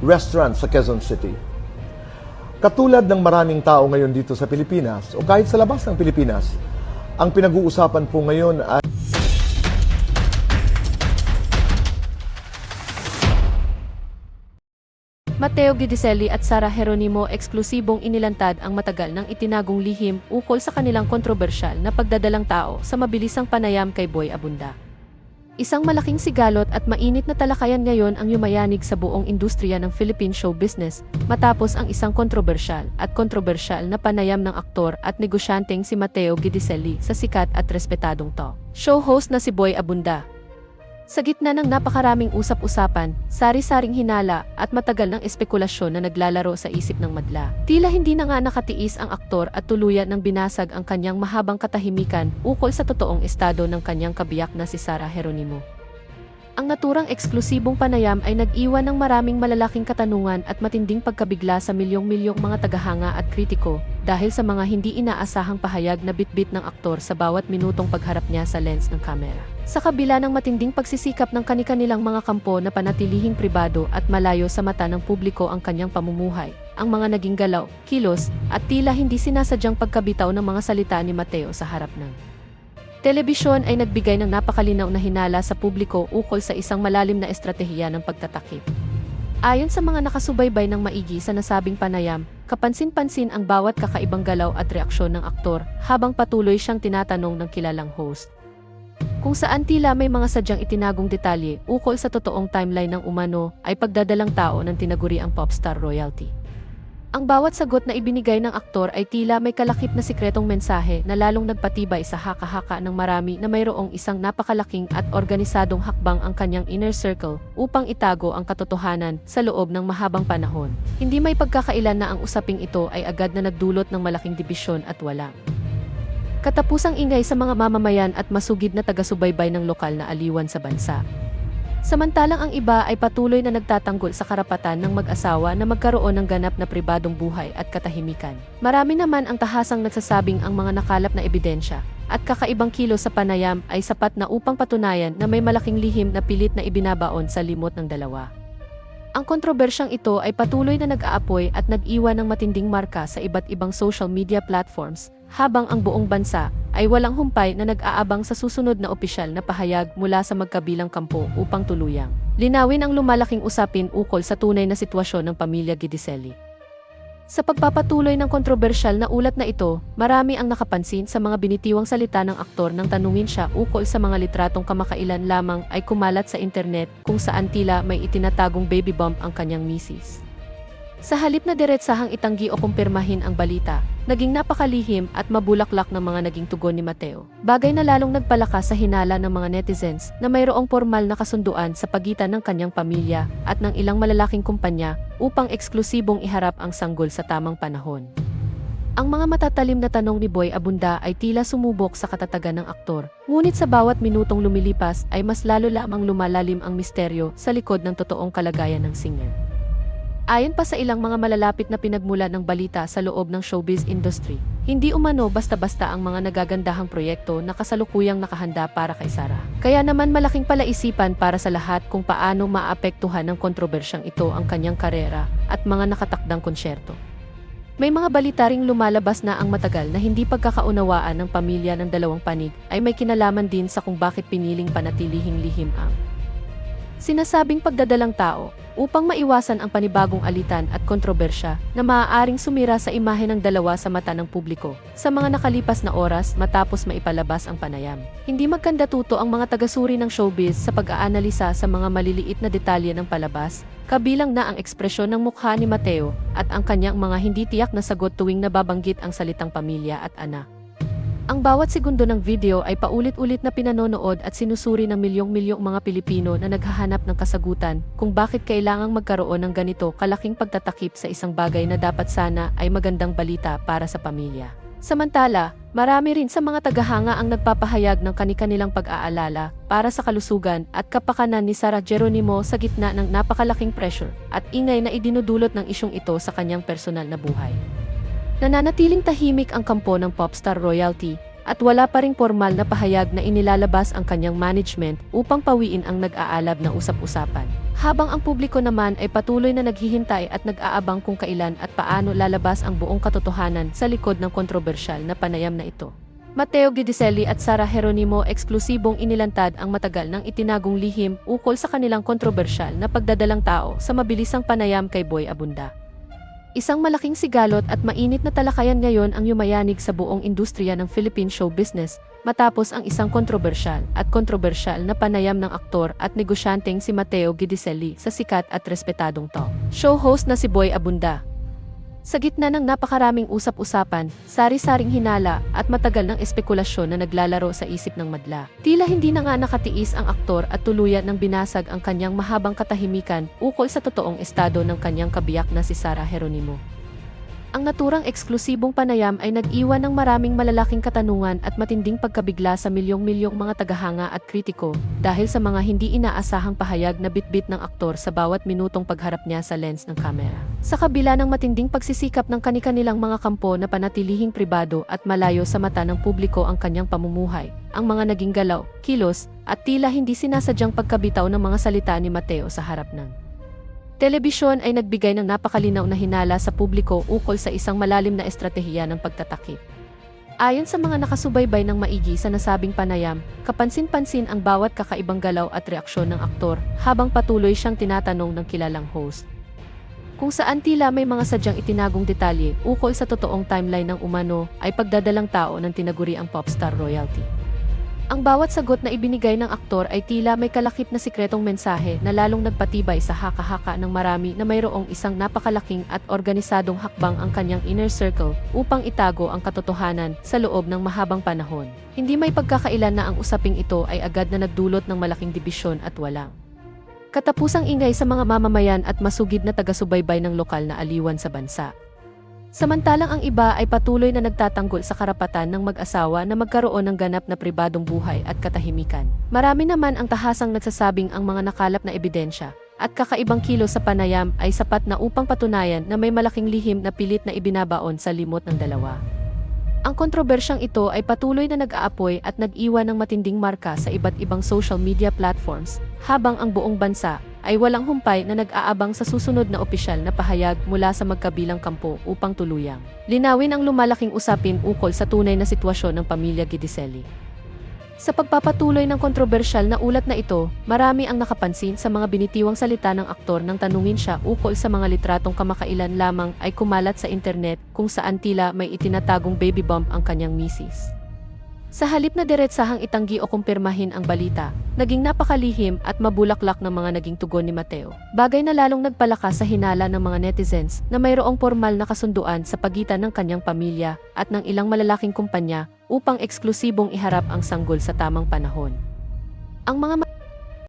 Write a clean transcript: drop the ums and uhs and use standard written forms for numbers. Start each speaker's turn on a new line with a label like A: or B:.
A: restaurant sa Quezon City. Katulad ng maraming tao ngayon dito sa Pilipinas o kahit sa labas ng Pilipinas, ang pinag-uusapan po ngayon ay
B: Mateo Gidicelli at Sara Geronimo eksklusibong inilantad ang matagal ng itinagong lihim ukol sa kanilang kontrobersyal na pagdadalang tao sa mabilisang panayam kay Boy Abunda. Isang malaking sigalot at mainit na talakayan ngayon ang yumayanig sa buong industriya ng Philippine show business matapos ang isang kontrobersyal na panayam ng aktor at negosyanteng si Mateo Gidicelli sa sikat at respetadong talk show host na si Boy Abunda. Sa gitna ng napakaraming usap-usapan, sari-saring hinala at matagal ng espekulasyon na naglalaro sa isip ng madla, tila hindi na nga nakatiis ang aktor at tuluyan ng binasag ang kanyang mahabang katahimikan ukol sa totoong estado ng kanyang kabiyak na si Sara Geronimo. Ang naturang eksklusibong panayam ay nag-iwan ng maraming malalaking katanungan at matinding pagkabigla sa milyong-milyong mga tagahanga at kritiko dahil sa mga hindi inaasahang pahayag na bitbit ng aktor sa bawat minutong pagharap niya sa lens ng kamera. Sa kabila ng matinding pagsisikap ng kani-kanilang mga kampo na panatilihing pribado at malayo sa mata ng publiko ang kanyang pamumuhay, ang mga naging galaw, kilos, at tila hindi sinasadyang pagkabitaw ng mga salita ni Mateo sa harap ng telebisyon ay nagbigay ng napakalinaw na hinala sa publiko ukol sa isang malalim na estratehiya ng pagtatakip. Ayon sa mga nakasubaybay ng maigi sa nasabing panayam, kapansin-pansin ang bawat kakaibang galaw at reaksyon ng aktor habang patuloy siyang tinatanong ng kilalang host. Kung saan tila may mga sadyang itinagong detalye ukol sa totoong timeline ng umano ay pagdadalang tao ng tinaguriang popstar royalty. Ang bawat sagot na ibinigay ng aktor ay tila may kalakip na sikretong mensahe na lalong nagpatibay sa haka-haka ng marami na mayroong isang napakalaking at organisadong hakbang ang kanyang inner circle upang itago ang katotohanan sa loob ng mahabang panahon. Hindi may pagkakailan na ang usaping ito ay agad na nagdulot ng malaking dibisyon at walang katapusang ingay sa mga mamamayan at masugid na taga-subaybay ng lokal na aliwan sa bansa. Samantalang ang iba ay patuloy na nagtatanggol sa karapatan ng mag-asawa na magkaroon ng ganap na pribadong buhay at katahimikan. Marami naman ang tahasang nagsasabing ang mga nakalap na ebidensya at kakaibang kilos sa panayam ay sapat na upang patunayan na may malaking lihim na pilit na ibinabaon sa limot ng dalawa. Ang kontrobersyang ito ay patuloy na nag-aapoy at nag-iwan ng matinding marka sa iba't ibang social media platforms, habang ang buong bansa ay walang humpay na nag-aabang sa susunod na opisyal na pahayag mula sa magkabilang kampo upang tuluyang linawin ang lumalaking usapin ukol sa tunay na sitwasyon ng pamilya Gidicelli. Sa pagpapatuloy ng kontrobersyal na ulat na ito, marami ang nakapansin sa mga binitiwang salita ng aktor nang tanungin siya ukol sa mga litratong kamakailan lamang ay kumalat sa internet kung saan tila may itinatagong baby bump ang kanyang misis. Sa halip na diretsahang itanggi o kumpirmahin ang balita, naging napakalihim at mabulaklak ng mga naging tugon ni Mateo. Bagay na lalong nagpalakas sa hinala ng mga netizens na mayroong formal na kasunduan sa pagitan ng kanyang pamilya at ng ilang malalaking kumpanya upang eksklusibong iharap ang sanggol sa tamang panahon. Ang mga matatalim na tanong ni Boy Abunda ay tila sumubok sa katatagan ng aktor, ngunit sa bawat minutong lumilipas ay mas lalo lamang lumalalim ang misteryo sa likod ng totoong kalagayan ng singer. Ayon pa sa ilang mga malalapit na pinagmula ng balita sa loob ng showbiz industry, hindi umano basta-basta ang mga nagagandahang proyekto na kasalukuyang nakahanda para kay Sara. Kaya naman malaking palaisipan para sa lahat kung paano maapektuhan ng kontrobersyang ito ang kanyang karera at mga nakatakdang konsyerto. May mga balita ring lumalabas na ang matagal na hindi pagkakaunawaan ng pamilya ng dalawang panig ay may kinalaman din sa kung bakit piniling panatilihing lihim ang sinasabing pagdadalang tao upang maiwasan ang panibagong alitan at kontrobersya na maaaring sumira sa imahe ng dalawa sa mata ng publiko sa mga nakalipas na oras matapos maipalabas ang panayam. Hindi magkandatuto ang mga tagasuri ng showbiz sa pag-aanalisa sa mga maliliit na detalye ng palabas, kabilang na ang ekspresyon ng mukha ni Mateo at ang kanyang mga hindi tiyak na sagot tuwing nababanggit ang salitang pamilya at anak. Ang bawat segundo ng video ay paulit-ulit na pinanonood at sinusuri ng milyong-milyong mga Pilipino na naghahanap ng kasagutan kung bakit kailangang magkaroon ng ganito kalaking pagtatakip sa isang bagay na dapat sana ay magandang balita para sa pamilya. Samantala, marami rin sa mga tagahanga ang nagpapahayag ng kani-kanilang pag-aalala para sa kalusugan at kapakanan ni Sara Geronimo sa gitna ng napakalaking pressure at ingay na idinudulot ng isyong ito sa kanyang personal na buhay. Nananatiling tahimik ang kampo ng popstar royalty at wala pa ring formal na pahayag na inilalabas ang kanyang management upang pawiin ang nag-aalab na usap-usapan. Habang ang publiko naman ay patuloy na naghihintay at nag-aabang kung kailan at paano lalabas ang buong katotohanan sa likod ng kontrobersyal na panayam na ito. Matteo Guidicelli at Sara Geronimo eksklusibong inilantad ang matagal nang itinagong lihim ukol sa kanilang kontrobersyal na pagdadalang tao sa mabilisang panayam kay Boy Abunda. Isang malaking sigalot at mainit na talakayan ngayon ang yumayanig sa buong industriya ng Philippine show business matapos ang isang kontrobersyal na panayam ng aktor at negosyanteng si Matteo Guidicelli sa sikat at respetadong talk show host na si Boy Abunda. Sa gitna ng napakaraming usap-usapan, sari-saring hinala at matagal ng espekulasyon na naglalaro sa isip ng madla, tila hindi na nga nakatiis ang aktor at tuluyan ng binasag ang kanyang mahabang katahimikan ukol sa totoong estado ng kanyang kabiyak na si Sara Geronimo. Ang naturang eksklusibong panayam ay nag-iwan ng maraming malalaking katanungan at matinding pagkabigla sa milyong-milyong mga tagahanga at kritiko dahil sa mga hindi inaasahang pahayag na bitbit ng aktor sa bawat minutong pagharap niya sa lens ng kamera. Sa kabila ng matinding pagsisikap ng kani-kanilang mga kampo na panatilihing pribado at malayo sa mata ng publiko ang kanyang pamumuhay, ang mga naging galaw, kilos, at tila hindi sinasadyang pagkabitaw ng mga salita ni Matteo sa harap ng telebisyon ay nagbigay ng napakalinaw na hinala sa publiko ukol sa isang malalim na estratehiya ng pagtatakip. Ayon sa mga nakasubaybay ng maigi sa nasabing panayam, kapansin-pansin ang bawat kakaibang galaw at reaksyon ng aktor habang patuloy siyang tinatanong ng kilalang host. Kung saan tila may mga sadyang itinagong detalye ukol sa totoong timeline ng umano ay pagdadalang tao ng tinaguriang popstar royalty. Ang bawat sagot na ibinigay ng aktor ay tila may kalakip na sikretong mensahe na lalong nagpatibay sa haka-haka ng marami na mayroong isang napakalaking at organisadong hakbang ang kanyang inner circle upang itago ang katotohanan sa loob ng mahabang panahon. Hindi may pagkakailan na ang usaping ito ay agad na nagdulot ng malaking dibisyon at walang katapusang ingay sa mga mamamayan at masugid na taga-subaybay ng lokal na aliwan sa bansa. Samantalang ang iba ay patuloy na nagtatanggol sa karapatan ng mag-asawa na magkaroon ng ganap na pribadong buhay at katahimikan. Marami naman ang tahasang nagsasabing ang mga nakalap na ebidensya at kakaibang kilos sa panayam ay sapat na upang patunayan na may malaking lihim na pilit na ibinabaon sa limot ng dalawa. Ang kontrobersyang ito ay patuloy na nag-aapoy at nag-iwan ng matinding marka sa iba't ibang social media platforms, habang ang buong bansa ay walang humpay na nag-aabang sa susunod na opisyal na pahayag mula sa magkabilang kampo upang tuluyang linawin ang lumalaking usapin ukol sa tunay na sitwasyon ng pamilya Guidicelli. Sa pagpapatuloy ng kontrobersyal na ulat na ito, marami ang nakapansin sa mga binitiwang salita ng aktor nang tanungin siya ukol sa mga litratong kamakailan lamang ay kumalat sa internet kung saan tila may itinatagong baby bump ang kanyang misis. Sa halip na diretsahang itanggi o kumpirmahin ang balita, naging napakalihim at mabulaklak ng mga naging tugon ni Matteo. Bagay na lalong nagpalakas sa hinala ng mga netizens na mayroong formal na kasunduan sa pagitan ng kanyang pamilya at ng ilang malalaking kumpanya upang eksklusibong iharap ang sanggol sa tamang panahon. Ang mga